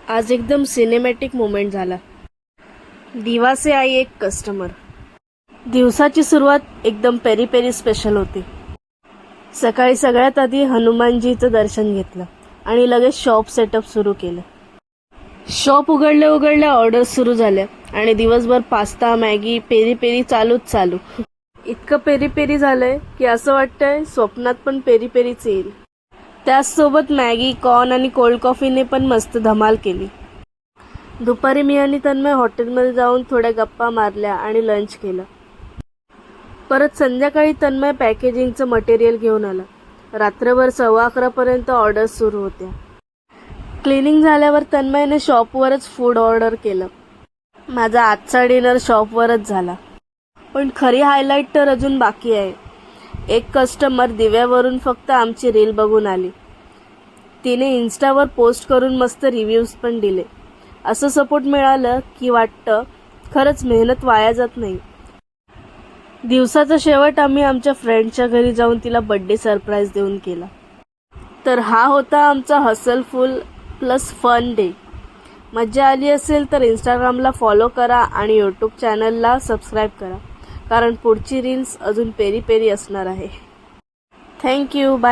आज एकदम cinematic moment झाला. दिवा से आई एक कस्टमर. दिवसाची सुरुवात एकदम पेरी पेरी स्पेशल होती. सकाळी सगळ्यात आधी हनुमानजीचं दर्शन घेतलं आणि लगेच शॉप सेटअप सुरू केलं. शॉप उघडल्या उघडल्या ऑर्डर्स सुरू झाल्या आणि दिवसभर पास्ता मॅगी पेरी पेरी चालू. इतकं पेरी पेरी झालंय की असं वाटतंय स्वप्नात पण पेरी पेरीच येईल. त्याचसोबत मॅगी कॉर्न आणि कोल्ड कॉफीने पण मस्त धमाल केली. दुपारी मी आणि तन्मय हॉटेलमध्ये जाऊन थोड्या गप्पा मारल्या आणि लंच केलं. परत संध्याकाळी तन्मय पॅकेजिंगचं मटेरियल घेऊन आला. रात्रभर 11:15 ऑर्डर्स सुरू होत्या. क्लिनिंग झाल्यावर तन्मयने शॉपवरच फूड ऑर्डर केलं. माझा आजचा डिनर शॉपवरच झाला. पण खरी हायलाईट तर अजून बाकी आहे. एक कस्टमर दिव्यावरून फक्त आमची रील बघून आली. तिने इन्स्टावर पोस्ट करून मस्त रिव्ह्यूज पण दिले. असं सपोर्ट मिळालं की वाटतं खरंच मेहनत वाया जात नाही. दिवसाचा शेवट आम्ही आमच्या फ्रेंडच्या घरी जाऊन तिला बर्थडे सरप्राईज देऊन केला. तर हा होता आमचा हसलफुल प्लस फन डे. मज्जा आली असेल तर इंस्टाग्रामला फॉलो करा आणि यूट्यूब चॅनलला सबस्क्राईब करा, कारण पुढची रील्स अजून पेरी पेरी असणार आहे. थँक्यू. बाय.